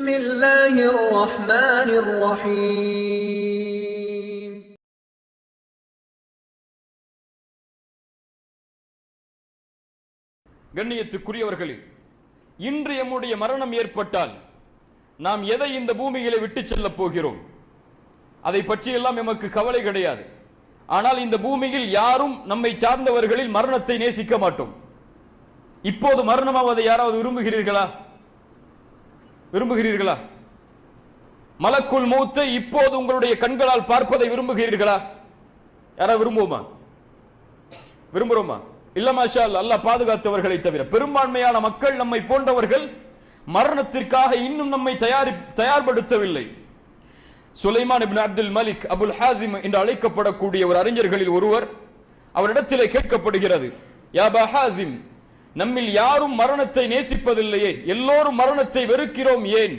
بسم الله الرحمن الرحيم கண்ணியத்துக்குரியவர்களே, இன்று நம்முடைய மரணம் ஏற்பட்டால் நாம் எதை இந்த பூமியிலே விட்டு செல்லப் போகிறோம்? அதை பற்றியெல்லாம் நமக்கு கவலை கிடையாது. ஆனால் இந்த பூமியில் யாரும் நம்மை சார்ந்தவர்களில் மரணத்தை நேசிக்க மாட்டோம். இப்போது மரணமாவதை யாராவது விரும்புகிறீர்களா? மலக்குல் மௌத்தை இப்போது உங்களுடைய கண்களால் பார்ப்பதை விரும்புகிறீர்களா? யாராவது விரும்புகிறோமா? இல்ல மாஷா அல்லாஹ், அல்லாஹ் பாதுகாத்தவர்களை தவிர பெரும்பான்மையான மக்கள் நம்மை போன்றவர்கள் மரணத்திற்காக இன்னும் நம்மை தயார்படுத்தவில்லை. சுலைமான் இப்னு அப்துல் மலிக் அபுல் ஹாசிம் என்று அழைக்கப்படக்கூடிய ஒரு அறிஞர்களில் ஒருவர், அவரிடத்திலே கேட்கப்படுகிறது, யா அபா ஹாசிம், நம்மில் யாரும் மரணத்தை நேசிப்பதில்லையே, எல்லோரும் மரணத்தை வெறுக்கிறோம், ஏன்?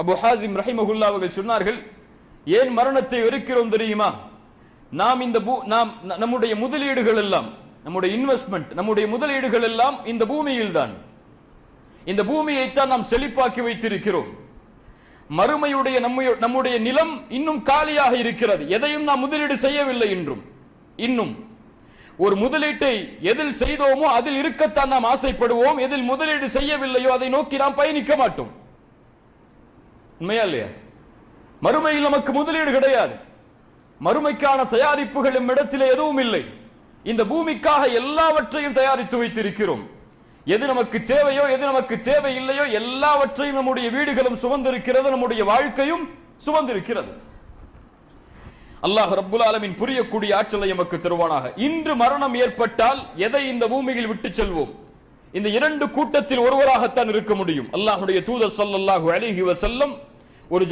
அபு ஹாசிம் ரஹிமஹுல்லா அவர்கள் சொன்னார்கள், ஏன் மரணத்தை வெறுக்கிறோம் தெரியுமா? நாம் நம்முடைய முதலீடுகள் எல்லாம், நம்முடைய இன்வெஸ்ட்மெண்ட், நம்முடைய முதலீடுகள் எல்லாம் இந்த பூமியில் தான். இந்த பூமியைத்தான் நாம் செழிப்பாக்கி வைத்திருக்கிறோம். மறுமையுடைய நம்முடைய நிலம் இன்னும் காலியாக இருக்கிறது. எதையும் நாம் முதலீடு செய்யவில்லை. இன்னும் ஒரு முதலீட்டை எதில் செய்தோமோ அதில் இருக்கத்தான் நாம் ஆசைப்படுவோம். எதில் முதலீடு செய்யவில்லையோ அதை நோக்கி நாம் பயணிக்க மாட்டோம். உண்மையா இல்லையா? மறுமையில் நமக்கு முதலீடு கிடையாது. மறுமைக்கான தயாரிப்புகள் நம்மிடத்திலே எதுவும் இல்லை. இந்த பூமிக்காக எல்லாவற்றையும் தயாரித்து வைத்திருக்கிறோம். எது நமக்கு தேவையோ, எது நமக்கு தேவை இல்லையோ எல்லாவற்றையும் நம்முடைய வீடுகளும் சுமந்திருக்கிறது, நம்முடைய வாழ்க்கையும் சுமந்திருக்கிறது. அல்லாஹ் ரப்புல் ஆலமீன் புரியக்கூடிய ஆற்றலை நமக்கு தருவானாக. இன்று மரணம் ஏற்பட்டால் எதை இந்த பூமியில் விட்டு செல்வோம்? இந்த இரண்டு கூட்டத்தில் ஒருவராகத்தான் இருக்க முடியும். அல்லாஹ்வுடைய தூதர் ஸல்லல்லாஹு அலைஹி வஸல்லம் ஒரு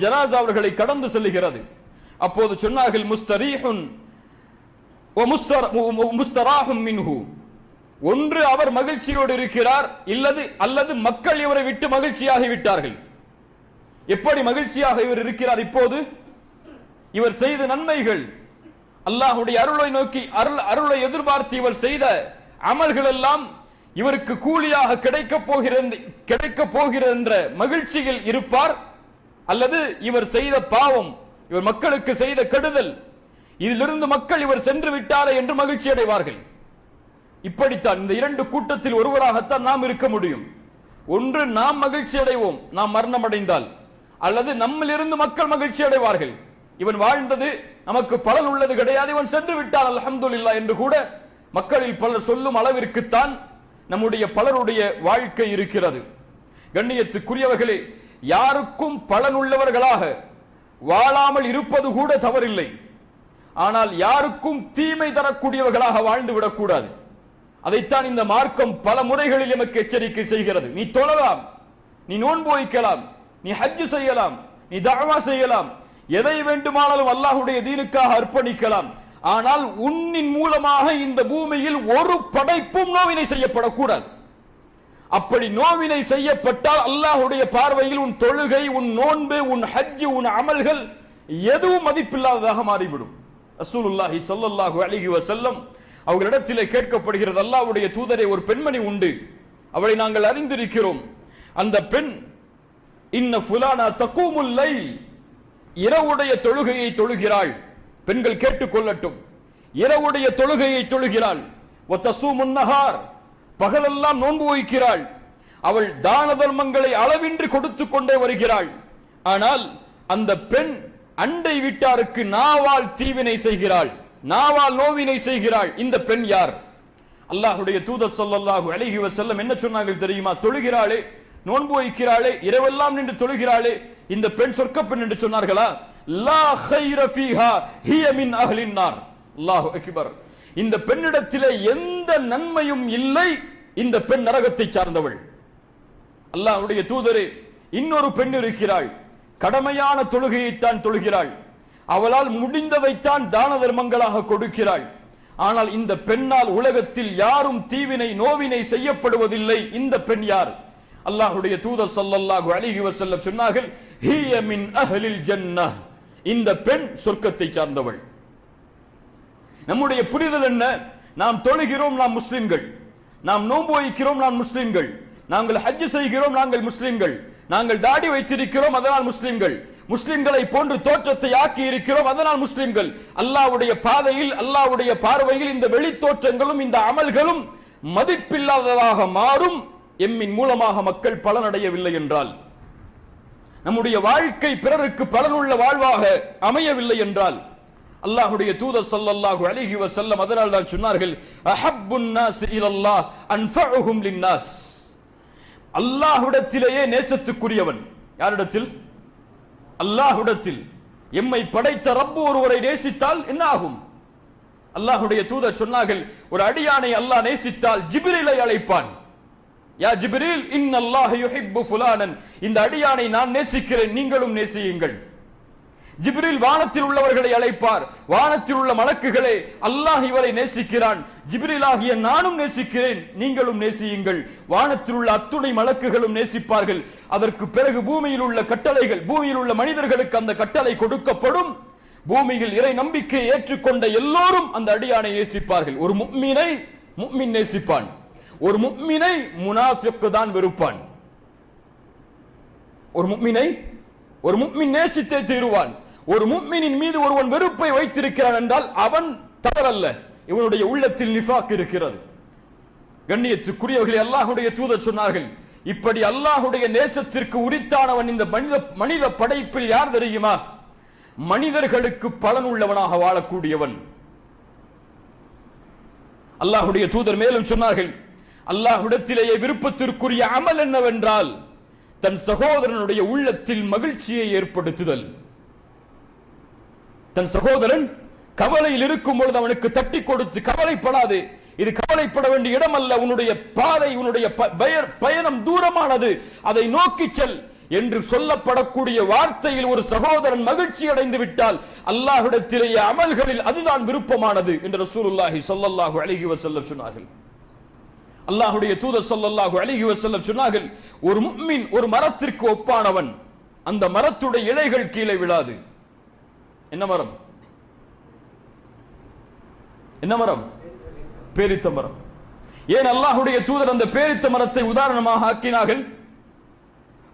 ஜனாஸா அவர்களை கடந்து செல்கிறது. அப்போது சொன்னார்கள், முஸ்தரீஹுன் வ முஸ்தராஹும் மின்ஹு. ஒன்று அவர் மகிழ்ச்சியோடு இருக்கிறார், அல்லது மக்கள் இவரை விட்டு மகிழ்ச்சியாகி விட்டார்கள். எப்படி மகிழ்ச்சியாக இவர் இருக்கிறார்? இப்போது இவர் செய்த நன்மைகள், அல்லாஹ்வுடைய அருளை நோக்கி அருளை எதிர்பார்த்து இவர் செய்த அமல்கள் எல்லாம் இவருக்கு கூலியாக கிடைக்க போகிற என்ற மகிழ்ச்சியில் இருப்பார். அல்லது இவர் செய்த பாவம், இவர் மக்களுக்கு செய்த கெடுதல், இதிலிருந்து மக்கள் இவர் சென்று விட்டாரே என்று மகிழ்ச்சி அடைவார்கள். இப்படித்தான் இந்த இரண்டு கூட்டத்தில் ஒருவராகத்தான் நாம் இருக்க முடியும். ஒன்று நாம் மகிழ்ச்சி அடைவோம் நாம் மரணம் அடைந்தால், அல்லது நம்மிலிருந்து மக்கள் மகிழ்ச்சி அடைவார்கள். இவன் வாழ்ந்தது நமக்கு பலன் உள்ளது கிடையாது, இவன் சென்று விட்டான் அல்ஹம்துலில்லாஹ் என்று கூட மக்களில் பலர் சொல்லும் அளவிற்குத்தான் நம்முடைய பலருடைய வாழ்க்கை இருக்கிறது. கண்ணியத்துக்குரியவர்களே, யாருக்கும் பலன் உள்ளவர்களாக வாழாமல் இருப்பது கூட தவறில்லை. ஆனால் யாருக்கும் தீமை தரக்கூடியவர்களாக வாழ்ந்து விடக்கூடாது. அதைத்தான் இந்த மார்க்கம் பல முறைகளில் நமக்கு எச்சரிக்கை செய்கிறது. நீ தொழலாம், நீ நோன்பு வைக்கலாம், நீ ஹஜ் செய்யலாம், நீ தஅவா செய்யலாம், எதை வேண்டுமானாலும் அல்லாஹ்வுடைய தீனுக்காக அர்ப்பணிக்கலாம். ஆனால் உன்னின் மூலமாக இந்த பூமியில் ஒரு படைப்பும் நோவினை செய்யப்படக்கூடாது. அப்படி நோவினை செய்யப்பட்டால் அல்லாஹ்வுடைய பார்வையில் உன் தொழுகை, உன் நோன்பு, உன் ஹஜ், உன் அமல்கள் எதுவும் மதிப்பில்லாததாக மாறிவிடும். ரசூலுல்லாஹி ஸல்லல்லாஹு அலைஹி வஸல்லம் அவர்களிடத்திலே கேட்கப்படுகிறது, அல்லாஹ்வுடைய தூதரே, ஒரு பெண்மணி உண்டு, அவளை நாங்கள் அறிந்திருக்கிறோம். அந்த பெண் இன்ன ஃபுலானா தகூமுல் லைல், இரவுடைய தொழுகையை தொழுகிறாள். பெண்கள் கேட்டுக்கொள்ளட்டும், இரவுடைய தொழுகையை தொழுகிறாள். வ தஸூமுன் நஹார், பகலெல்லாம் நோன்பு வைக்கிறாள். அவள் தான தர்மங்களை அளவின்றி கொடுத்து கொண்டே வருகிறாள். ஆனால் அந்த பெண் அண்டை வீட்டாருக்கு நாவால் தீவினை செய்கிறாள், நாவால் நோவினை செய்கிறாள். இந்த பெண் யார்? அல்லாஹ்வுடைய தூதர் ஸல்லல்லாஹு அலைஹி வஸல்லம் என்ன சொன்னார்கள் தெரியுமா? தொழுகிறாளே, நோன்பு வைக்கிறாளே, இரவெல்லாம் நின்று தொழுகிறாளே, இந்த பெண் சொர்க்க பெண் என்று சொன்னார்களா? லா கைர ஃபீஹா ஹிய மின் அஹ்லின் நார். அல்லாஹு அக்பர். இந்த பெண்ணிடத்திலே எந்த நன்மையும் இல்லை, இந்த பெண் நரகத்தை சார்ந்தவள். அல்லாஹ்வுடைய தூதரே, இன்னொரு பெண் இருக்கிறாள், கடமையான தொழுகையைத்தான் தொழுகிறாள், அவளால் முடிந்ததைத்தான் தான தர்மங்களாக கொடுக்கிறாள். ஆனால் இந்த பெண்ணால் உலகத்தில் யாரும் தீவினை நோவினை செய்யப்படுவதில்லை. இந்த பெண் யார்? அல்லாஹ்வுடைய தூதர் ஸல்லல்லாஹு அலைஹி வஸல்லம் சொன்னார்கள், ஹிய மின் அஹ்லில் ஜன்னஹ், இந்த பெண் சொர்க்கத்தை சார்ந்தவள். நம்முடைய புரிதல் என்ன? நாம் தொழுகிறோம், நாம் முஸ்லிம்கள், நாம் நோன்பு வைக்கிறோம், நாம் முஸ்லிம்கள், நாங்கள் ஹஜ் செய்கிறோம், நாங்கள் முஸ்லிம்கள். நாங்கள் தாடி வைத்திருக்கிறோம், அதனால் முஸ்லிம்கள். முஸ்லிம்களை போன்று தோற்றத்தை ஆக்கி இருக்கிறோம், அதனால் முஸ்லிம்கள். அல்லாஹ்வுடைய பாதையில், அல்லாஹ்வுடைய பார்வையில் இந்த வெளி தோற்றங்களும் இந்த அமல்களும் மதிப்பில்லாததாக மாறும். எம்மின் மூலமாக மக்கள் பலனடையவில்லை என்றால், நம்முடைய வாழ்க்கை பிறருக்கு பலனுள்ள வாழ்வாக அமையவில்லை என்றால், அல்லாஹ்வுடைய தூதர் ஸல்லல்லாஹு அலைஹி வஸல்லம் அதனால் தான் சொன்னார்கள், அஹப்புன் நாஸ் இலல்லாஹ் அன்ஃபஉஹும் லின்னாஸ். அல்லாஹ்விடத்திலேயே நேசத்துக்குரியவன் யாரிடத்தில்? அல்லாஹ்விடத்தில். எம்மை படைத்த ரப்பு ஒருவரை நேசித்தால் என்ன ஆகும்? அல்லாஹ்வுடைய தூதர் சொன்னார்கள், ஒரு அடியானை அல்லாஹ் நேசித்தால் ஜிப்ரீலை அழைப்பான். யா ஜிப்ரீல் இன்னல்லாஹ யுஹிப்பு ஃபுலானன், இந்த அடியானை நான் நேசிக்கிறேன், நீங்களும் நேசியுங்கள். ஜிப்ரீல் வானத்தில் உள்ளவர்களை அழைப்பார், வானத்தில் உள்ள மலக்குகளே அல்லாஹ் இவரை நேசிக்கிறான், ஜிப்ரீல் ஆகிய நானும் நேசிக்கிறேன், நீங்களும் நேசியுங்கள். வானத்தில் உள்ள அத்துணை மலக்குகளும் நேசிப்பார்கள். அதற்கு பிறகு பூமியில் உள்ள கட்டளைகள், பூமியில் உள்ள மனிதர்களுக்கு அந்த கட்டளை கொடுக்கப்படும். பூமியில் இறை நம்பிக்கை ஏற்றுக்கொண்ட எல்லோரும் அந்த அடியானை நேசிப்பார்கள். ஒரு முஃமினை முஃமின் நேசிப்பான், ஒரு முஃமினை முனாஃபிக் தான் வெறுப்பான். ஒரு முஃமினை ஒரு முஃமின் நேசித்தே தீருவான். ஒரு முஃமினின் மீது ஒருவன் வெறுப்பை வைத்திருக்கிறான் என்றால் அவன் தவறல்ல, இவனுடைய உள்ளத்தில் நிஃபாக் இருக்கிறது. கண்ணியத்துக்குரியவர்களே, அல்லாஹ்வுடைய தூதர் சொன்னார்கள், இப்படி அல்லாஹ்வுடைய நேசத்திற்கு உரித்தானவன் இந்த மனித படைப்பில் யார் தெரியுமா? மனிதர்களுக்கு பலனுள்ளவனாக வாழக்கூடியவன். அல்லாஹ்வுடைய தூதர் மேலும் சொன்னார்கள், அல்லாஹ்விடத்திலேயே விருப்பத்திற்குரிய அமல் என்னவென்றால் தன் சகோதரனுடைய உள்ளத்தில் மகிழ்ச்சியை ஏற்படுத்துதல். தன் சகோதரன் கவலையில் இருக்கும் பொழுது அவனுக்கு தட்டி கொடுத்து, கவலைப்படாது, இது கவலைப்பட வேண்டிய இடம் அல்ல, உன்னுடைய பாதை, உன்னுடைய பயணம் தூரமானது, அதை நோக்கி செல் என்று சொல்லப்படக்கூடிய வார்த்தையில் ஒரு சகோதரன் மகிழ்ச்சி அடைந்து விட்டால் அல்லாஹ்விடத்திலேயே அமல்களில் அதுதான் விருப்பமானது என்று ரசூலுல்லாஹி ஸல்லல்லாஹு அலைஹி வஸல்லம் சொன்னார்கள். அல்லாஹ்வுடைய தூதர் ஸல்லல்லாஹு அலைஹி வஸல்லம் சொன்னார்கள், ஒரு முஃமின் ஒரு மரத்திற்கு ஒப்பானவன், அந்த மரத்துடைய இலைகள் கீழே விழாது. என்ன மரம்? என்ன மரம்? பேரித்த மரம். ஏன் அல்லாஹ்வுடைய தூதர் அந்த பேரித்த மரத்தை உதாரணமாக ஆக்கினார்கள்?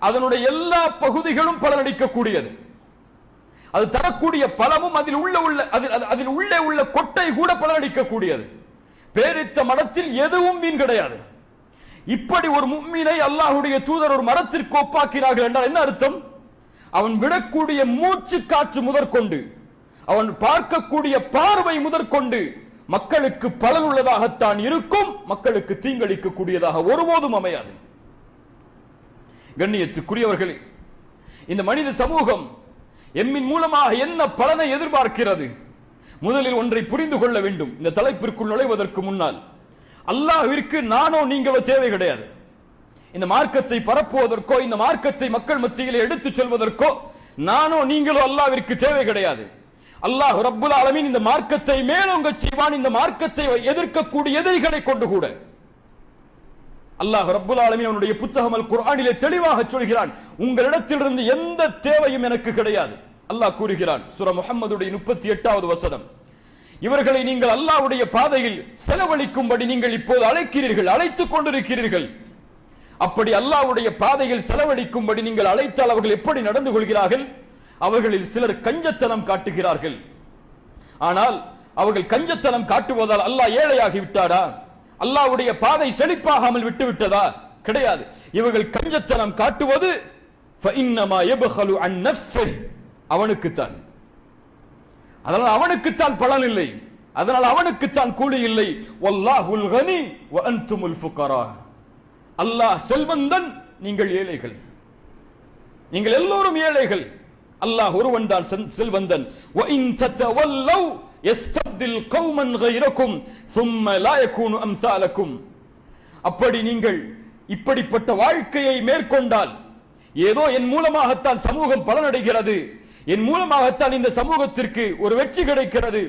அதனுடைய எல்லா பகுதிகளும் பலனளிக்கக்கூடியது. அது தரக்கூடிய பலமும் அதில் உள்ளே உள்ள கொட்டை கூட பலனளிக்கக்கூடியது. பேரித்த மரத்தில் எதுவும் மீன் கிடையாது. இப்படி ஒரு முஃமினை அல்லாஹ்வுடைய தூதர் ஒரு மரத்திற்கு ஒப்பாக்கினார்கள் என்றால் என்ன அர்த்தம்? அவன் விடக்கூடிய மூச்சு காற்று முதற்கொண்டு, அவன் பார்க்கக்கூடிய பார்வை முதற்கொண்டு மக்களுக்கு பலனுள்ளதாகத்தான் இருக்கும், மக்களுக்கு தீங்களிக்கக்கூடியதாக ஒருபோதும் அமையாது. கண்ணியத்துக்குரியவர்களே, இந்த மனித சமூகம் எம்மின் மூலமாக என்ன பலனை எதிர்பார்க்கிறது? முதலில் ஒன்றை புரிந்து கொள்ள வேண்டும். இந்த தலைப்பிற்குள் நுழைவதற்கு முன்னால், அல்லாஹ்விற்கு நானோ நீங்களோ தேவை கிடையாது. இந்த மார்க்கத்தை பரப்புவதற்கோ, இந்த மார்க்கத்தை மக்கள் மத்தியிலே எடுத்துச் செல்வதற்கோ நானோ நீங்களோ அல்லாஹ்விற்கு தேவை கிடையாது. அல்லாஹ் ரப்புல் ஆலமீன் இந்த மார்க்கத்தை மேலோங்க செய்வான். இந்த மார்க்கத்தை எதிர்க்கக்கூடிய எதிரிகளை கொண்டு கூட அல்லாஹ் ரப்புல் ஆலமீன் அவனுடைய புத்தகம் அல் குர்ஆனிலே தெளிவாக சொல்கிறான், உங்களிடத்திலிருந்து எந்த தேவையும் எனக்கு கிடையாது. அல்லாஹ் கூறுகிறான், சூரா முஹம்மதுடைய 38வது வசனம், இவர்களை நீங்கள் அல்லாஹ்வுடைய பாதையில் செலவழிக்கும்படி நீங்கள் இப்போது அழைக்கிறீர்கள், அழைத்துக் கொண்டிருக்கிறீர்கள். அப்படி அல்லாஹ்வுடைய பாதையில் செலவழிக்கும்படி நீங்கள் அழைத்தால் அவர்கள் எப்படி நடந்து கொள்கிறார்கள்? அவர்களில் சிலர் கஞ்சத்தனம் காட்டுகிறார்கள். ஆனால் அவர்கள் கஞ்சத்தனம் காட்டுவதால் அல்லாஹ் ஏழையாகி விட்டாரா? அல்லாஹ்வுடைய பாதை செழிப்பாகாமல் விட்டு விட்டதா? கிடையாது. இவர்கள் கஞ்சத்தனம் காட்டுவது ஃபஇன்னமா யப்கலு அன் நஃப்ஸிஹ், அவனுக்குத்தான். அதனால் அவனுக்குத்தான் பலன் இல்லை, அதனால் அவனுக்குத்தான் கூலி இல்லை. வல்லாஹுல் கனி வ அன்துமுல் ஃபுகரா, அல்லாஹ் செல்வந்தன், நீங்கள் ஏழைகள். நீங்கள் எல்லோரும் ஏழைகள், அல்லாஹ் ஒருவன் தான் செல்வந்தன். வ இன் ததவல்லௌ யஸ்தப்தில் கௌமன் கைரக்கும் சும்ம லா யகூனு அம்சாலக்கும். அப்படி நீங்கள் இப்படிப்பட்ட வாழ்க்கையை மேற்கொண்டால், ஏதோ என் மூலமாகத்தான் சமூகம் பலனடைகிறது, என் மூலமாகத்தான் இந்த சமூகத்திற்கு ஒரு வெற்றி கிடைக்கிறது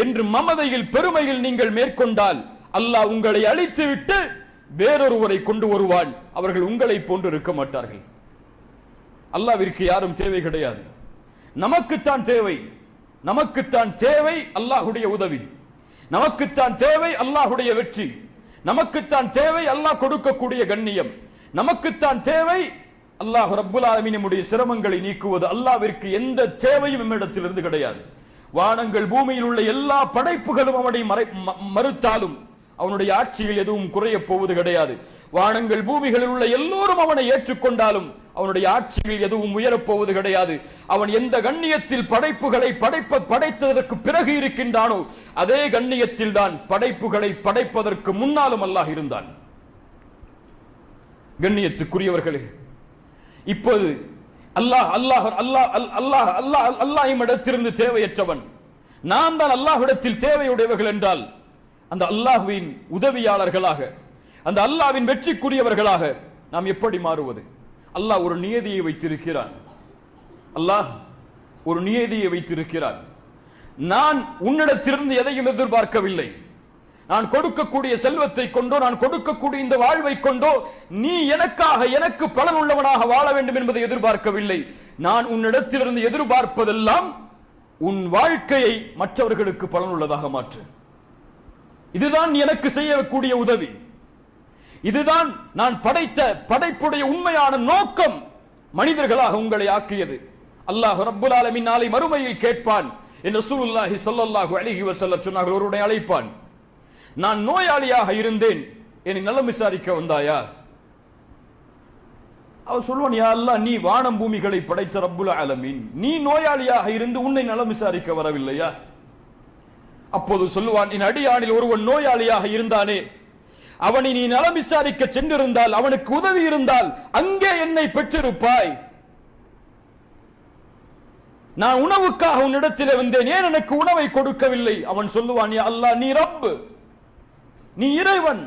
என்று மமதையில் பெருமையில் நீங்கள் மேற்கொண்டால் அல்லாஹ் உங்களை அழித்துவிட்டு வேறொருவரை கொண்டு வருவான். அவர்கள் உங்களை போன்று இருக்க மாட்டார்கள். அல்லாஹ்விற்கு யாரும் தேவை கிடையாது. நமக்குத்தான் தேவை, நமக்குத்தான் தேவை அல்லாஹ்வுடைய உதவி, நமக்குத்தான் தேவை அல்லாஹ்வுடைய வெற்றி, நமக்குத்தான் தேவை அல்லாஹ் கொடுக்கக்கூடிய கண்ணியம், நமக்குத்தான் தேவை அல்லாஹ் ரப்புல் ஆலமீனுடைய சிரமங்களை நீக்குவது. அல்லாஹ்விற்கு எந்த தேவையும் நம்மிடத்திலிருந்து கிடையாது. வானங்கள் பூமியில் உள்ள எல்லா படைப்புகளும் அவனை மறுத்தாலும் அவனுடைய ஆட்சியில் எதுவும் குறைய போவது கிடையாது. வானங்கள் பூமிகளில் உள்ள எல்லோரும் அவனை ஏற்றுக்கொண்டாலும் அவனுடைய ஆட்சியில் எதுவும் உயரப் போவது கிடையாது. அவன் எந்த கண்ணியத்தில் படைப்புகளை படைத்ததற்கு பிறகு இருக்கின்றானோ அதே கண்ணியத்தில் தான் படைப்புகளை படைப்பதற்கு முன்னாலும் அல்லாஹ் இருந்தான். கண்ணியத்துக்குரியவர்களே, இப்போது அல்லாஹ்விடத்திலிருந்து தேவையற்றவன், நாம் தான் அல்லாஹ்விடத்தில் தேவையுடையவர்கள் என்றால் அந்த அல்லாஹ்வின் உதவியாளர்களாக, அந்த அல்லாஹ்வின் வெற்றிக்குரியவர்களாக நாம் எப்படி மாறுவது? அல்லாஹ் ஒரு நியதியை வைத்திருக்கிறான். அல்லாஹ் ஒரு நியதியை வைத்திருக்கிறான். நான் உன்னிடத்திலிருந்து எதையும் எதிர்பார்க்கவில்லை. நான் கொடுக்கக்கூடிய செல்வத்தை கொண்டோ, நான் கொடுக்கக்கூடிய இந்த வாழ்வை கொண்டோ நீ எனக்காக எனக்கு பலன் உள்ளவனாக வாழ வேண்டும் என்பதை எதிர்பார்க்கவில்லை. நான் உன்னிடத்திலிருந்து எதிர்பார்ப்பதெல்லாம் உன் வாழ்க்கையை மற்றவர்களுக்கு பலன் உள்ளதாக மாற்று. இதுதான் எனக்கு செய்யக்கூடிய உதவி. இதுதான் நான் படைத்த படைப்புடைய உண்மையான நோக்கம். மனிதர்களாக உங்களை ஆக்கியது. அல்லாஹ் ரப்புல் ஆலமீன் நாளை மறுமையில் கேட்பான் என்று ரசூலுல்லாஹி ஸல்லல்லாஹு அலைஹி வஸல்லம் சொன்னார்கள். ஒருவனை அழைப்பான், நான் நோயாளியாக இருந்தேன், என்னை நலம் விசாரிக்க வந்தாயா? அவர் சொல்வான், யா அல்லாஹ், நீ வானம் பூமிகளை படைத்த ரப்புல் ஆலமீன், நீ நோயாளியாக இருந்து உன்னை நலம் விசாரிக்க வரவில்லையா? அப்போது சொல்லுவான், என் அடியானில் ஒருவன் நோயாளியாக இருந்தானே, அவனை நீ நலம் விசாரிக்க சென்றிருந்தால், அவனுக்கு உதவி இருந்தால் அங்கே என்னை பெற்றிருப்பாய். நான் உணவுக்காக உன்னிடத்திலே வந்தேன், ஏன் எனக்கு உணவை கொடுக்கவில்லை? அவன் சொல்லுவான், யா அல்லாஹ், நீ ரப், நீ இறைவன்,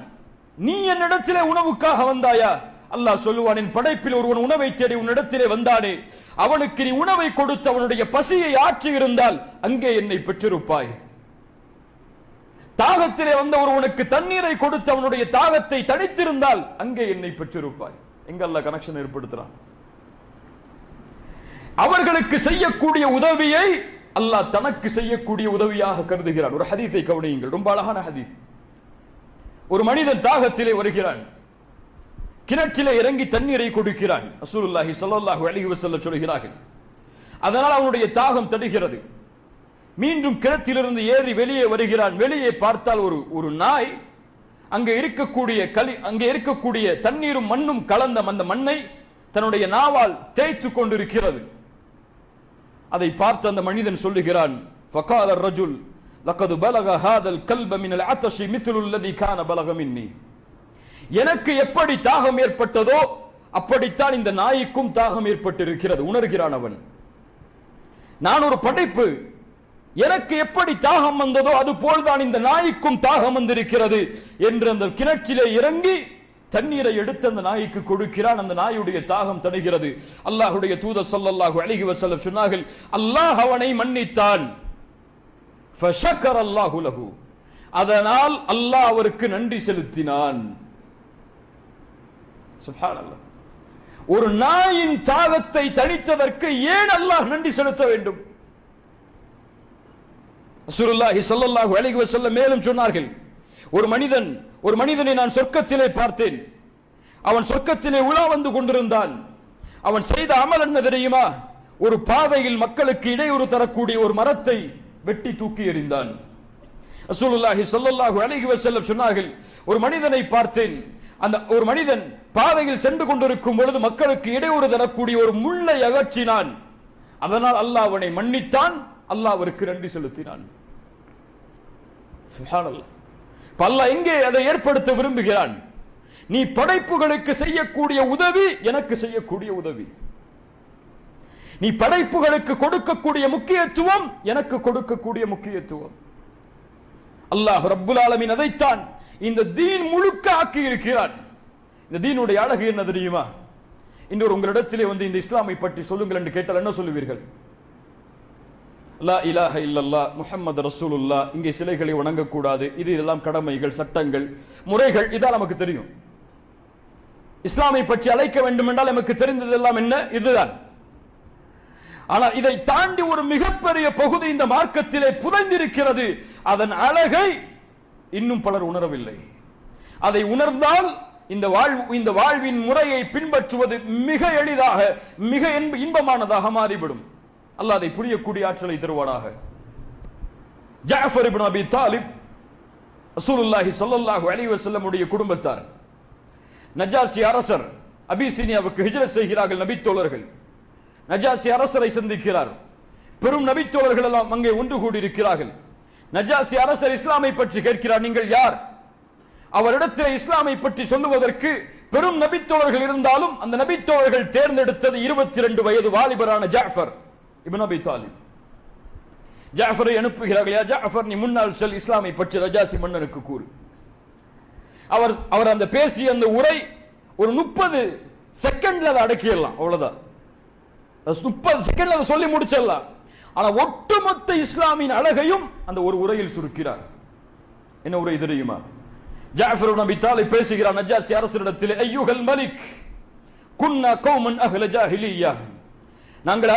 நீ என்னிடத்திலே உணவுக்காக வந்தாயா? அல்லாஹ் சொல்லுவான், என் படைப்பில் ஒருவன் உணவை தேடி உன்னிடத்திலே வந்தானே, அவனுக்கு நீ உணவை கொடுத்து அவனுடைய பசியை ஆற்றி இருந்தால் அங்கே என்னை பெற்றிருப்பாய். தாகத்திலே வந்த ஒருவனுக்கு தண்ணீரை கொடுத்து அவனுடைய தாகத்தை தணித்திருந்தால் அங்கே என்னை பெற்றிருப்பாய். எங்க அல்லாஹ் கனெக்ஷன் ஏற்படுத்துறான். அவர்களுக்கு செய்யக்கூடிய உதவியை அல்லாஹ் தனக்கு செய்யக்கூடிய உதவியாக கருதுகிறான். ஒரு ஹதீஸை கவனியுங்கள், ரொம்ப அழகான ஹதீஸ். ஒரு மனிதன் தாகத்திலே வருகிறான், கிணற்றிலே இறங்கி தண்ணீரை கொடுக்கிறான். ரசூலுல்லாஹி ஸல்லல்லாஹு அலைஹி வஸல்லம் சொல்கிறார்கள், அதனால் அவனுடைய தாகம் தடுகிறது. மீண்டும் கிணற்றிலிருந்து ஏறி வெளியே வருகிறான். வெளியே பார்த்தால் ஒரு நாய் அங்கே இருக்கக்கூடிய தண்ணீரும் மண்ணும் கலந்த அந்த மண்ணை தன்னுடைய நாவால் தேய்த்து கொண்டிருக்கிறது. அதை பார்த்து அந்த மனிதன் சொல்லுகிறான், ஃபகால الرجل لقد بلغ هذا الكلب من العطش مثل الذي كان بلغ مني. எனக்கு எப்படி தாகம் ஏற்பட்டதோ அப்படித்தான் இந்த நாய்க்கும் தாகம் ஏற்பட்டிருக்கிறது. உணர்கிறான் அவன், நான் ஒரு படைப்பு, எனக்கு எப்படி தாகம் வந்ததோ அது போல்தான் இந்த நாய்க்கும் தாகம் வந்திருக்கிறது என்று அந்த கிணற்றிலே இறங்கி தண்ணீரை எடுத்து அந்த நாய்க்கு கொடுக்கிறான். அந்த நாயுடைய தாகம் தணிகிறது. அல்லாஹ்வுடைய தூதர் ஸல்லல்லாஹு அலைஹி வஸல்லம் சொன்னார்கள், அல்லாஹ் அவனை மன்னித்தான். ஃபஷக்கர அல்லாஹு லஹு, அதனால் அல்லாஹ் அவருக்கு நன்றி செலுத்தினான். சுப்ஹானல்லாஹ். ஒரு நாயின் தாகத்தை தணித்ததற்கு ஏன் அல்லாஹ் நன்றி செலுத்த வேண்டும்? ரசூலுல்லாஹி ஸல்லல்லாஹு அலைஹி வஸல்லம் மேலும் சொன்னார்கள், ஒரு மனிதனை நான் சொர்க்கத்திலே பார்த்தேன். அவன் சொர்க்கத்திலே உலா வந்து கொண்டிருந்தான். அவன் செய்த அமல் என்ன தெரியுமா? ஒரு பாதையில் மக்களுக்கு இடையூறு தரக்கூடிய ஒரு மரத்தை வெட்டி தூக்கி எறிந்தான். ரசூலுல்லாஹி ஸல்லல்லாஹு அலைஹி வஸல்லம் சொன்னார்கள், ஒரு மனிதனை பார்த்தேன். அந்த ஒரு மனிதன் பாதையில் சென்று கொண்டிருக்கும் பொழுது மக்களுக்கு இடையூறு தரக்கூடிய ஒரு முள்ளை அகற்றினான். அதனால் அல்லாஹ் அவனை மன்னித்தான். அல்லாஹ் அவருக்கு நன்றி செலுத்தினான். சுப்ஹானல்லாஹ். அல்லாஹ் எங்கே அதை ஏற்படுத்த விரும்புகிறான்? நீ படைப்புகளுக்கு செய்யக்கூடிய உதவி எனக்கு செய்யக்கூடிய உதவி, நீ படைப்புகளுக்கு கொடுக்கக்கூடிய முக்கியத்துவம் எனக்கு கொடுக்கக்கூடிய முக்கியத்துவம். அல்லாஹ் ரப்புல் ஆலமீன் அதைத்தான் இந்த தீன் முழுக்க ஆக்கி இருக்கிறான். இந்த தீனுடைய அழகு என்ன தெரியுமா? இன்னொரு உங்களிடத்திலே வந்து இந்த இஸ்லாமை பற்றி சொல்லுங்கள் என்று கேட்டால் என்ன சொல்லுவீர்கள்? லா இலாஹ இல்லல்லாஹ் முஹம்மது ரசூலுல்லாஹ், இங்கே சிலைகளை வணங்கக்கூடாது, இதெல்லாம் கடமைகள், சட்டங்கள், முறைகள், இதான் நமக்கு தெரியும். இஸ்லாமை பற்றி அழைக்க வேண்டும் என்றால் நமக்கு தெரிந்ததெல்லாம் என்ன? இதுதான். ஆனால் இதை தாண்டி ஒரு மிகப்பெரிய பகுதி இந்த மார்க்கத்திலே புதைந்திருக்கிறது. அதன் அழகை இன்னும் பலர் உணரவில்லை. அதை உணர்ந்தால் இந்த வாழ்வின் முறையை பின்பற்றுவது மிக எளிதாக மிக இன்பமானதாக மாறிவிடும். அல்லாஹ் அதை புரியக்கூடிய ஆற்றலை தருவானாக. ஜஅஃபர் இப்னு அபி தாலிப் ரசூலுல்லாஹி ஸல்லல்லாஹு அலைஹி வஸல்லம் உடைய குடும்பத்தார். நஜாசி அரசர் அபிசீனியாவுக்கு ஹிஜ்ரத் செய்கிறார்கள் நபித்தோழர்கள். நஜாசி அரசரை சந்திக்கிறார். பெரும் நபித்தோழர்கள் எல்லாம் அங்கே ஒன்று கூடி இருக்கிறார்கள். நஜாசி அரசர் இஸ்லாமை பற்றி கேட்கிறார், நீங்கள் யார்? அவரிடத்தில் இஸ்லாமை பற்றி சொல்லுவதற்கு பெரும் நபித்தோழர்கள் இருந்தாலும் அந்த நபித்தோழர்கள் தேர்ந்தெடுத்தது 22 வயது வாலிபரான ஜஅஃபர் இப்னு அபி தாலிப். ஜஅஃபரை அனுப்புகிறார்கள். யா ஜஅஃபர், நீ முன்னால் செல், இஸ்லாமை பற்றி நஜாசி மன்னனுக்கு கூறு. அவர் அந்த பேசிய அந்த உரை ஒரு 30 செகண்ட்ல அதை அடக்கிடலாம், அவ்வளவுதான். 30 செகண்ட்ல அதை சொல்லி முடிச்சிடலாம். ஆனா ஒட்டுமொத்த இஸ்லாமின் அழகையும் அந்த ஒரு உரையில் சுருக்கிறார். என்ன உரை தெரியுமா? ஜஅஃபர் இப்னு அபி தாலிப் பேசுகிறார் நஜாசி அரசரிடத்தில், ஐயுகல் மலிக் குன்னா கௌமன் அஹ்ல ஜாஹிலிய்யா, நாங்கள்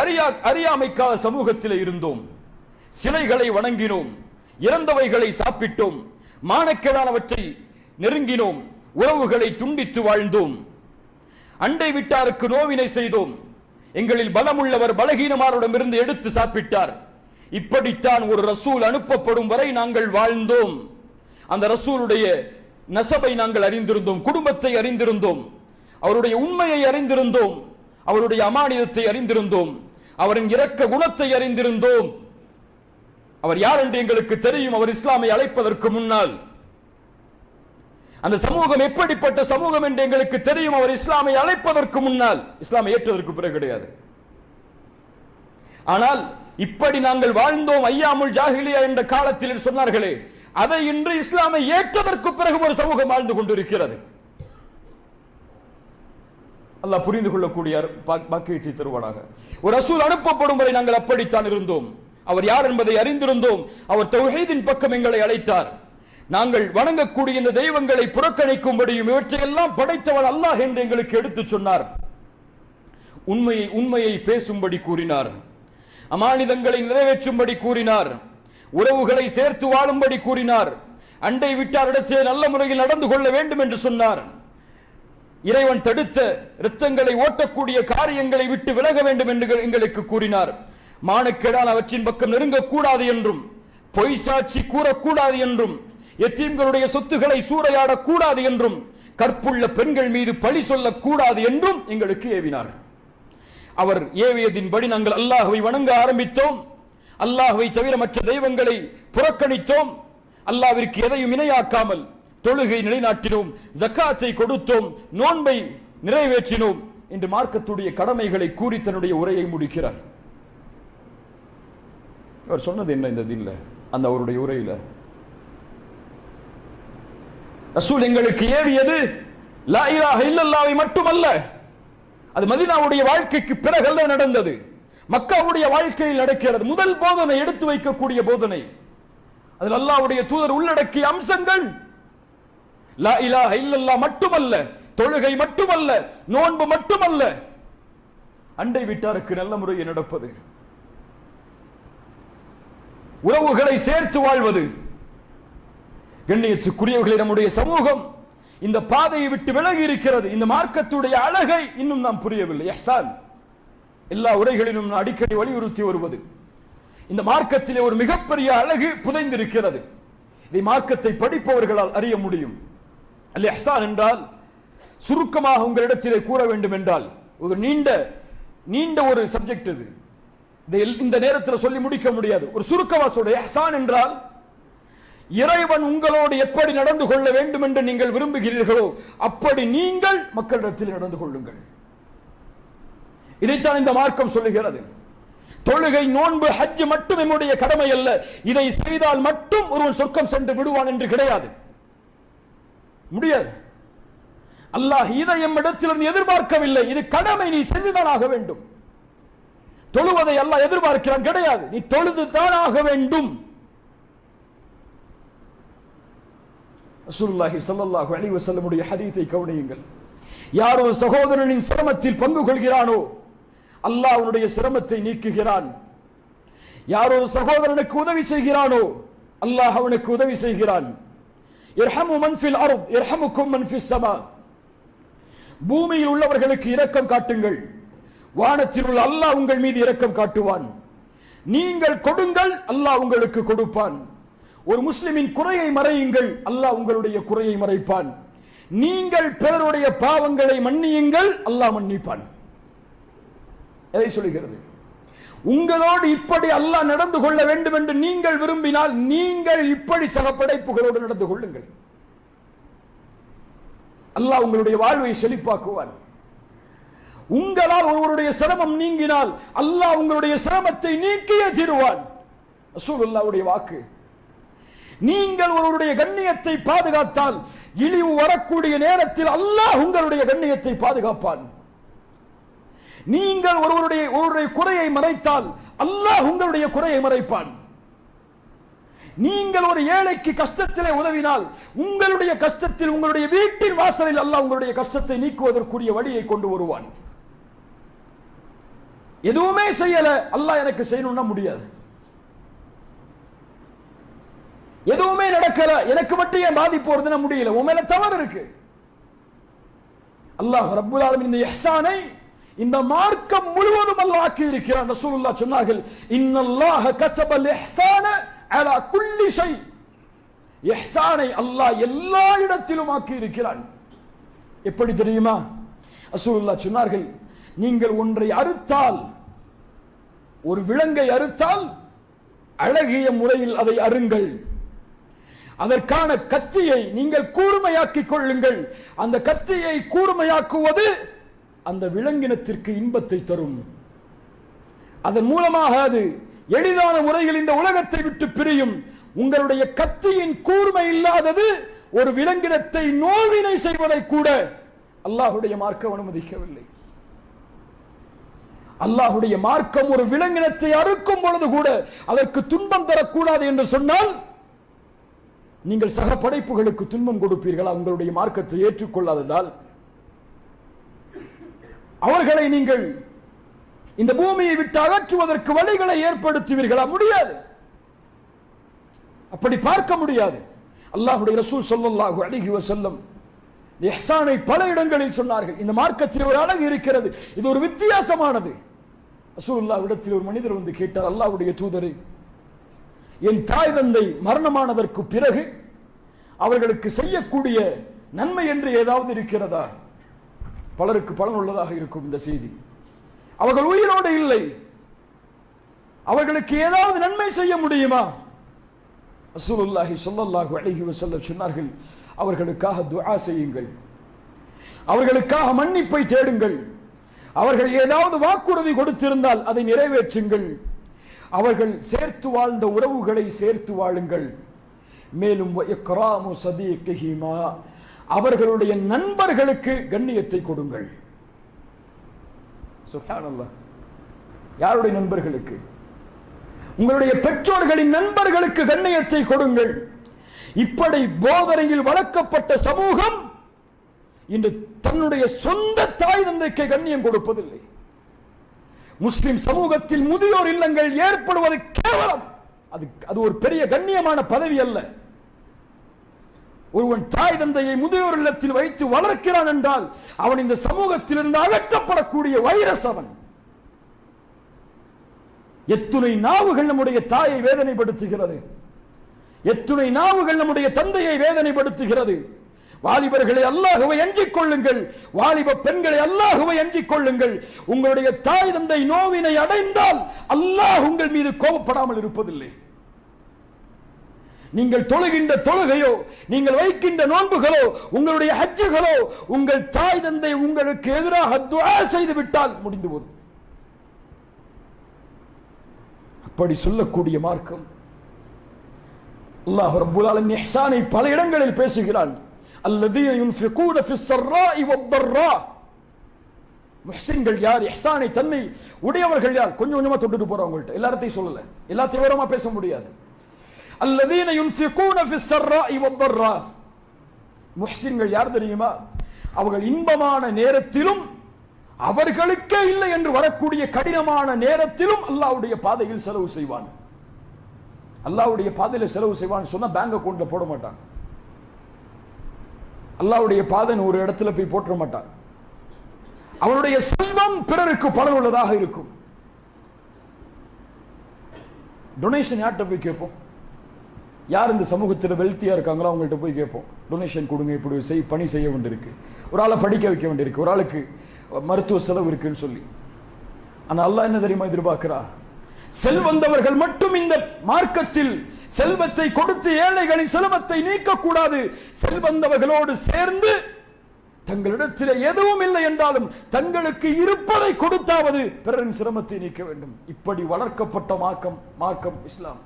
அறியாமைக்கால சமூகத்தில் இருந்தோம், சிலைகளை வணங்கினோம், இறந்தவைகளை சாப்பிட்டோம், மானக்கேடானவற்றை நெருங்கினோம், உறவுகளை துண்டித்து வாழ்ந்தோம், அண்டை விட்டாருக்கு நோவினை செய்தோம், எங்களில் பலமுள்ளவர் பலகீனமானவரிடமிருந்து எடுத்து சாப்பிட்டார். இப்படித்தான் ஒரு ரசூல் அனுப்பப்படும் வரை நாங்கள் வாழ்ந்தோம். அந்த ரசூலுடைய நசபை நாங்கள் அறிந்திருந்தோம், குடும்பத்தை அறிந்திருந்தோம், அவருடைய உண்மையை அறிந்திருந்தோம், அவருடைய அமானிதத்தை அறிந்திருந்தோம், அவரின் இரக்க குணத்தை அறிந்திருந்தோம். அவர் யார் என்று எங்களுக்கு தெரியும். அவர் இஸ்லாமை அழைப்பதற்கு முன்னால் அந்த சமூகம் எப்படிப்பட்ட சமூகம் என்று எங்களுக்கு தெரியும். அவர் இஸ்லாமை அழைப்பதற்கு முன்னால், இஸ்லாமை ஏற்றதற்கு பிறகு கிடையாது. ஆனால் இப்படி நாங்கள் வாழ்ந்தோம் ஐயாமுல் ஜாஹிலியா என்ற காலத்தில் சொன்னார்களே, அதை இன்று இஸ்லாமை ஏற்றதற்கு பிறகு ஒரு சமூகம் வாழ்ந்து கொண்டிருக்கிறது. அல்லாஹ் புரிந்து கொள்ளக்கூடிய பாக்கியத்தை தருவானாக. ஒரு ரசூல் அனுப்பப்படும் வரை நாங்கள் அப்படித்தான் இருந்தோம். அவர் யார் என்பதை அறிந்திருந்தோம். அவர் தௌஹீதின் பக்கம் எங்களை அழைத்தார். நாங்கள் வணங்கக்கூடிய இந்த தெய்வங்களை புறக்கணிக்கும்படியும் இவற்றையெல்லாம் படைத்தவன் அல்லாஹ் என்று எங்களுக்கு எடுத்துச் சொன்னார். உண்மையை பேசும்படி கூறினார், அமானிதங்களை நிறைவேற்றும்படி கூறினார், உறவுகளை சேர்த்து வாழும்படி கூறினார், அண்டை விட்டாரிடத்தே நல்ல முறையில் நடந்து கொள்ள வேண்டும் என்று சொன்னார். இறைவன் தடுத்த இரத்தங்களை ஓட்டக்கூடிய காரியங்களை விட்டு விலக வேண்டும் என்று எங்களுக்கு கூறினார். மானக்கேடான அவற்றின் பக்கம் நெருங்கக்கூடாது என்றும், பொய் சாட்சி கூறக்கூடாது என்றும், எத்தீம்களுடைய சொத்துக்களை சூறையாடக்கூடாது என்றும், கற்புள்ள பெண்கள் மீது பழி சொல்லக்கூடாது என்றும் எங்களுக்கு ஏவினார். அவர் ஏவியதின்படி நாங்கள் அல்லாஹ்வை வணங்க ஆரம்பித்தோம். அல்லாஹ்வை தவிர மற்ற தெய்வங்களை புறக்கணித்தோம். அல்லாஹ்விற்கு எதையும் இணையாக்காமல் தொழுகை நிலைநாட்டினோம், ஜக்காத்தை கொடுத்தோம், நோன்பை நிறைவேற்றினோம் என்று மார்க்கத்துடைய கடமைகளை கூறி தன்னுடைய உரையை முடிக்கிறார். அவர் சொன்னது என்ன இந்த தீன்ல? அந்த அவருடைய உரையில ரசூல் எங்களுக்கு ஏவியது லா இலாஹ இல்லல்லாஹ்வை மட்டுமல்ல. அது மதீனாவுடைய வாழ்க்கைக்கு பிறகல்ல நடந்தது, மக்காவுடைய வாழ்க்கையில் நடக்கிறது. முதல் போதனை, எடுத்து வைக்கக்கூடிய போதனை, அதில் அல்லாஹ்வுடைய தூதர் உள்ளடக்கிய அம்சங்கள் லா இலாஹ இல்லல்லாஹ் மட்டுமல்ல, தொழுகை மட்டுமல்ல, நோன்பு மட்டுமல்ல, அண்டை விட்டாருக்கு நல்ல முறையில் நடப்பது, உறவுகளை சேர்த்து வாழ்வது. கண்ணியத்துக்குரியவர்களை, நம்முடைய சமூகம் இந்த பாதையை விட்டு விலகி இருக்கிறது. இந்த மார்க்கத்துடைய அழகை இன்னும் நாம் புரியவில்லை. இஹ்சான் எல்லா உரைகளிலும் அடிக்கடி வலியுறுத்தி வருவது, இந்த மார்க்கத்திலே ஒரு மிகப்பெரிய அழகு புதைந்திருக்கிறது. இதை மார்க்கத்தை படிப்பவர்களால் அறிய முடியும். அல் இஹ்சான் என்றால், சுருக்கமாக உங்களிடத்திலே கூற வேண்டும் என்றால், ஒரு நீண்ட ஒரு சப்ஜெக்ட் இது. இந்த நேரத்தில் சொல்லி முடிக்க முடியாது. ஒரு சுருக்கமா சொல்ற, இஹ்சான் என்றால் இறைவன் உங்களோடு எப்படி நடந்து கொள்ள வேண்டும் என்று நீங்கள் விரும்புகிறீர்களோ அப்படி நீங்கள் மக்களிடத்தில் நடந்து கொள்ளுங்கள். இதைத்தான் இந்த மார்க்கம் சொல்லுகிறது. தொழுகை, நோன்பு, ஹஜ் மட்டும் என்னுடைய கடமை அல்ல, இதை செய்தால் மட்டும் ஒருவன் சொர்க்கம் சென்று விடுவான் என்று கிடையாது, முடியாது. அல்லாஹ் இதை எம்மிடத்திலிருந்து எதிர்பார்க்கவில்லை. இது கடமை, நீ செஞ்சுதான் ஆக வேண்டும். தொழுவதை அல்லாஹ் எதிர்பார்க்கிறான் கிடையாது, நீ தொழுதுதான் ஆக வேண்டும். ரசூலுல்லாஹி ஸல்லல்லாஹு அலைஹி வஸல்லம் உடைய ஹதீஸை கவனியுங்கள். யார் ஒரு சகோதரனின் சிரமத்தில் பங்கு கொள்கிறானோ அல்லாஹ் அவனுடைய சிரமத்தை நீக்குகிறான். யார் ஒரு சகோதரனுக்கு உதவி செய்கிறானோ அல்லாஹ் அவனுக்கு உதவி செய்கிறான். இர்ஹமு மன் ஃபில் அர்த் யர்ஹமுக்கும் மன் ஃபிஸ் ஸமா. பூமியில் உள்ளவர்களுக்கு இரக்கம் காட்டுங்கள், வானத்தில் உள்ள அல்லாஹ் உங்கள் மீது இரக்கம் காட்டுவான். நீங்கள் கொடுங்கள், அல்லாஹ் உங்களுக்கு கொடுப்பான். ஒரு முஸ்லிமின் குறையை மறையுங்கள், அல்லாஹ் உங்களுடைய குறையை மறைப்பான். நீங்கள் பிறருடைய பாவங்களை மன்னியுங்கள், அல்லாஹ் மன்னிப்பான். எதை சொல்லுகிறது? உங்களோடு இப்படி அல்லாஹ் நடந்து கொள்ள வேண்டும் என்று நீங்கள் விரும்பினால் நீங்கள் இப்படி சக படைப்புகளோடு நடந்து கொள்ளுங்கள். அல்லாஹ் உங்களுடைய வாழ்வை செழிப்பாக்குவான். உங்களால் ஒருவருடைய சிரமம் நீங்கினால் அல்லாஹ் உங்களுடைய சிரமத்தை நீக்கியே தீருவான். ரசூலுல்லாஹ்வுடைய வாக்கு. நீங்கள் ஒருவருடைய கண்ணியத்தை பாதுகாத்தால் இழிவு வரக்கூடிய நேரத்தில் அல்லாஹ் உங்களுடைய கண்ணியத்தை பாதுகாப்பான். நீங்கள் ஒருவருடைய குறையை மறைத்தால் அல்லாஹ் உங்களுடைய குறையை மறைப்பான். நீங்கள் ஒரு ஏழைக்கு கஷ்டத்திலே உதவினால் உங்களுடைய கஷ்டத்தில் உங்களுடைய வீட்டின் வாசலில் அல்லாஹ் உங்களுடைய கஷ்டத்தை நீக்குவதற்குரிய வழியை கொண்டு வருவான். எதுவுமே செய்யல, அல்லாஹ் எனக்கு செய்யணும்னா முடியாது. எதுவுமே நடக்கல, எனக்கு மட்டும் ஏன் பாதிப்பு வருதுன்னா முடியல, உன் மேல தவறு இருக்கு. அல்லாஹ் ரப்புல் ஆலமீன் இந்த இஹ்சானை இந்த மார்க்கம் முழுவதும் அல்லாஹ் ஆக்கி இருக்கிறான். ரசூலுல்லாஹ் சொன்னார்கள், இன்னல்லாஹ கதபல் இஹ்சான அலா குல்லி ஷை. இஹ்சானை அல்லாஹ் எல்லா இடத்திலும் ஆக்கி இருக்கிறான். எப்படி தெரியுமா? ரசூலுல்லாஹ் சொன்னார்கள், நீங்கள் ஒன்றை அறுத்தால், ஒரு விலங்கை அறுத்தால் அழகிய முறையில் அதை அருங்கள். அதற்கான கத்தியை நீங்கள் கூர்மையாக்கிக் கொள்ளுங்கள். அந்த கத்தியை கூர்மையாக்குவது அந்த விலங்கினத்திற்கு இன்பத்தை தரும். அதன் மூலமாக அது எளிதான முறையில் இந்த உலகத்தை விட்டு பிரியும். உங்களுடைய கத்தியின் கூர்மை இல்லாதது ஒரு விலங்கினத்தை நோவினை செய்வதை கூட அல்லாஹ்வுடைய மார்க்கம் அனுமதிக்கவில்லை. அல்லாஹ்வுடைய மார்க்கம் ஒரு விலங்கினத்தை அறுக்கும் பொழுது கூட அதற்கு துன்பம் தரக்கூடாது என்று சொன்னால் நீங்கள் சக படைப்புகளுக்கு துன்பம் கொடுப்பீர்களா? உங்களுடைய மார்க்கத்தை ஏற்றுக்கொள்ளாததால் அவர்களை நீங்கள் இந்த பூமியை விட்டு அகற்றுவதற்கு வழிகளை ஏற்படுத்துவீர்களா? முடியாது. அப்படி பார்க்க முடியாது. அல்லாஹ்வுடைய ரசூல் ஸல்லல்லாஹு அலைஹி வஸல்லம் இஹ்சானை பல இடங்களில் சொன்னார்கள். இந்த மார்க்கத்தில் ஒரு அழகு இருக்கிறது, இது ஒரு வித்தியாசமானது. ரசூலுல்லாஹ் இடத்தில் ஒரு மனிதர் வந்து கேட்டார், அல்லாஹ்வுடைய தூதரே, என் தாய் தந்தை மரணமானதற்கு பிறகு அவர்களுக்கு செய்யக்கூடிய நன்மை என்று ஏதாவது இருக்கிறதா? பலருக்கு பலனுள்ளதாக இருக்கும் இந்த செய்தி. அவர்கள் உயிரோடு இல்லை, அவர்களுக்கு ஏதாவது நன்மை செய்ய முடியுமா? ரசூலுல்லாஹி ஸல்லல்லாஹு அலைஹி வஸல்லம் சொன்னார்கள், அவர்களுக்காக துஆ செய்யுங்கள், அவர்களுக்காக மன்னிப்பை தேடுங்கள், அவர்கள் ஏதாவது வாக்குறுதி கொடுத்திருந்தால் அதை நிறைவேற்றுங்கள், அவர்கள் சேர்த்து வாழ்ந்த உறவுகளை சேர்த்து வாழுங்கள், மேலும் இக்ராமு சதீகிஹிமா, அவர்களுடைய நண்பர்களுக்கு கண்ணியத்தை கொடுங்கள். சுப்ஹானல்லாஹ். யாருடைய நண்பர்களுக்கு? உங்களுடைய பெற்றோர்களின் நண்பர்களுக்கு கண்ணியத்தை கொடுங்கள். இப்படி போதனையில் வளர்க்கப்பட்ட சமூகம் இன்று தன்னுடைய சொந்த தாய் தந்தைக்கு கண்ணியம் கொடுப்பதில்லை. முஸ்லிம் சமூகத்தில் முதியோர் இல்லங்கள் ஏற்படுவது கேவலம். அது ஒரு பெரிய கண்ணியமான பதவி அல்ல. ஒருவன் தாய் தந்தையை முதியோர் இல்லத்தில் வைத்து வளர்க்கிறான் என்றால் அவன் இந்த சமூகத்தில் இருந்து அகற்றப்படக்கூடிய வைரஸ் அவன். எத்துணை நாவுகள் நம்முடைய தாயை வேதனைப்படுத்துகிறது, எத்துணை நாவுகள் நம்முடைய தந்தையை வேதனைப்படுத்துகிறது. வாலிபர்களை அல்லாஹ்வை அஞ்சிக் கொள்ளுங்கள், வாலிப பெண்களை அல்லாஹ்வை அஞ்சிக் கொள்ளுங்கள். உங்களுடைய தாய் தந்தை நோவினை அடைந்தால் அல்லாஹ் உங்கள் மீது கோபப்படாமல் இருப்பதில்லை. நீங்கள் தொழுகின்ற தொழுகையோ, நீங்கள் வைக்கின்ற நோன்புகளோ, உங்களுடைய ஹஜ்ஜுகளோ, உங்கள் தாய் தந்தை உங்களுக்கு எதிராக துஆ செய்து விட்டால் முடிந்து போதும். அப்படி சொல்லக்கூடிய மார்க்கம். அல்லாஹ் ரப்பல் ஆலமீன் இஹ்சானை பல இடங்களில் பேசுகிறான். அல்லதீன யுன்ஃபிகூன ஃபிஸ் ஸர்ராஇ வத்-தர்ரா. முஹ்சின்கள் யார்? இஹ்சானை தன்மை உடையவர்கள் யார்? கொஞ்சம் கொஞ்சமா தொட்டுட்டு போறவங்கள்ட்ட எல்லாத்தையும் சொல்லல, எல்லாத்தையும் விவரமா பேச முடியாது. அல்லதீன யுன்ஃபிகூன ஃபிஸ் ஸர்ராஇ வத்-தர்ரா. முஹ்சின்கள் யார் தெரியுமா? அவர்கள் இன்பமான நேரத்திலும் அவர்களுக்கே இல்லை என்று வரக்கூடிய கடினமான நேரத்திலும் அல்லாஹ்வுடைய பாதையில் செலவு செய்வான். அல்லாஹ்வுடைய பாதையில் செலவு செய்வான் சொன்னா பேங்க் அக்கவுண்ட்ல போட மாட்டான். அல்லாஹ்வுடைய பாதைன்னு ஒரு இடத்துல போய் போட்டுற மாட்டான். அவனுடைய செல்வம் பிறருக்கு பலனுள்ளதாக இருக்கும். டொனேஷன் யார்கிட்ட போய் கேட்போம்? யார் இந்த சமூகத்தில் வெல்த்தியா இருக்காங்களோ அவங்கள்ட்ட போய் கேட்போம், டொனேஷன் கொடுங்க, இப்படி பணி செய்ய வேண்டியிருக்கு, ஒரு ஆளை படிக்க வைக்க வேண்டியிருக்கு, ஒரு ஆளுக்கு மருத்துவ செலவு இருக்குன்னு சொல்லி. ஆனா அல்லாஹ் என்ன தெரியுமா எதிர்பார்க்கிறா? செல்வந்தவர்கள் மட்டும் இந்த மார்க்கத்தில் செல்வத்தை கொடுத்து ஏழைகளின் செல்வத்தை நீக்கக்கூடாது. செல்வந்தவர்களோடு சேர்ந்து தங்களிடத்தில் எதுவும் இல்லை என்றாலும் தங்களுக்கு இருப்பதை கொடுத்தாவது பிறரின் சிரமத்தை நீக்க வேண்டும். இப்படி வளர்க்கப்பட்ட மார்க்கம் இஸ்லாம்.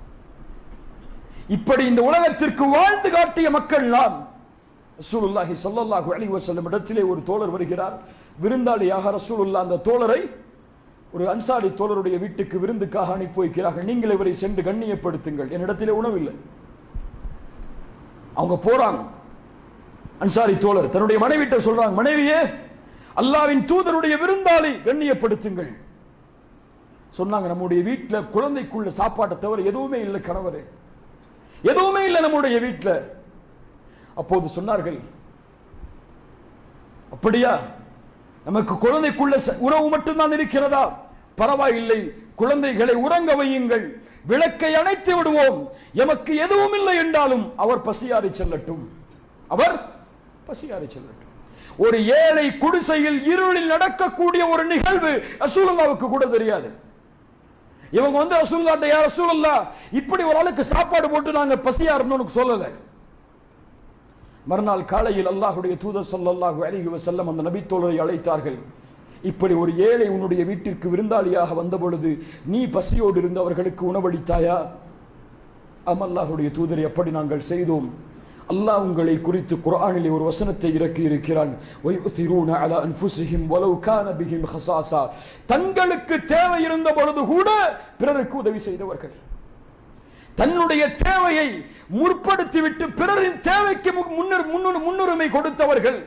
இப்படி இந்த உலகத்திற்கு வாழ்ந்து காட்டிய மக்கள் நாம். ரசூலுல்லாஹி ஸல்லல்லாஹு அலைஹி வஸல்லம் இடத்திலே ஒரு தோழர் வருகிறார், விருந்தாளியாக. ரசூலுல்லாஹ் அந்த தோழரை ஒரு அன்சாரி தோழருடைய வீட்டுக்கு விருந்துக்காக அனுப்பி வைக்கிறார்கள். நீங்கள் இவரை சென்று கண்ணியப்படுத்துங்கள், என்னிடத்திலே உணவில்லை. அவங்க போறாங்க. அன்சாரி தோழர் தன்னுடைய மனைவிட்ட சொல்றாங்க, மனைவியே, அல்லாஹ்வின் தூதருடைய விருந்தாளி, கண்ணியப்படுத்துங்கள். சொன்னாங்க, நம்முடைய வீட்டில் குழந்தைக்குள்ள சாப்பாட்டை தவிர எதுவுமே இல்லை கணவரே, எதுவுமே இல்லை நம்முடைய வீட்டில். அப்போது சொன்னார்கள், அப்படியா, நமக்கு குழந்தைக்குள்ள உணவு மட்டும்தான் இருக்கிறதா? பரவாயில்லை, குழந்தைகளை உறங்க வையுங்கள், விளக்கை அணைத்து விடுவோம், எமக்கு எதுவும் இல்லை என்றாலும் அவர் பசியாறி செல்லட்டும், அவர் பசியாறி செல்லட்டும். ஒரு ஏழை குடிசையில் இருளில் நடக்கக்கூடிய ஒரு நிகழ்வு ரசூலுல்லாஹ்வுக்கு கூட தெரியாது. இவங்க வந்து ரசூலுல்லாஹ்ட்ட, யா ரசூலுல்லாஹ், இப்படி ஒரு ஆளுக்கு சாப்பாடு போட்டு நாங்க பசியா இருந்தோம்னு சொல்லல. மறுநாள் காலையில் அல்லாஹ்வுடைய தூதர் ஸல்லல்லாஹு அலைஹி வஸல்லம் அந்த நபி தோழரை அழைத்தார்கள். இப்படி ஒரு ஏழை உன்னுடைய வீட்டிற்கு விருந்தாளியாக வந்த பொழுது நீ பசியோடு இருந்து அவர்களுக்கு உணவளித்தாயா? ஆம் அல்லாஹ்வுடைய தூதரை, அப்படி நாங்கள் செய்தோம். அல்லாஹ் உங்களை குறித்து குர்ஆனிலே ஒரு வசனத்தை இறக்கி இருக்கிறான், வயுதிரூன அலா அன்ஃபுஸிஹிம் வலவ் கான பிஹிம் ஹஸாஸா. தங்களுக்கு தேவை இருந்த பொழுது கூட பிறருக்கு உதவி செய்தவர்கள், தன்னுடைய தேவையை முற்படுத்திவிட்டு பிறரின் தேவைக்கு முன்னுரிமை கொடுத்தவர்கள்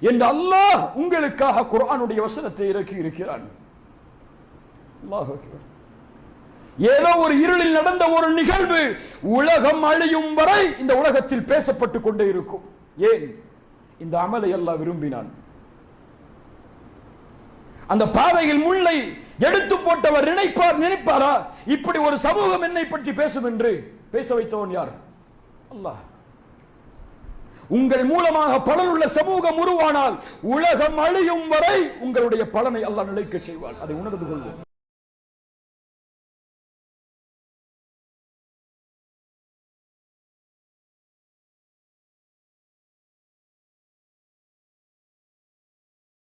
என்று அல்லாஹ் உங்களுக்காக குர்ஆனுடைய வசனத்தை இறக்கி இருக்கிறான். அல்லாஹ் அக்பர். ஏதோ ஒரு இருளில் நடந்த ஒரு நிகழ்வு உலகம் அழியும் வரை இந்த உலகத்தில் பேசப்பட்டுக் கொண்டே இருக்கும். ஏன்? இந்த அமலை அல்லாஹ் விரும்பினான். அந்த பாதையில் முள்ளை எடுத்து போட்டவர் நினைப்பாரா இப்படி ஒரு சமூகம் என்னை பற்றி பேசும் என்று? பேச வைத்தவன் யார்? அல்லாஹ். உங்கள் மூலமாக பலனுள்ள சமூகம் உருவானால் உலகம் அழியும் வரை உங்களுடைய பலனை அல்லாஹ் நிலைக்க செய்வான். அதை உணர்ந்து கொள்வோம்.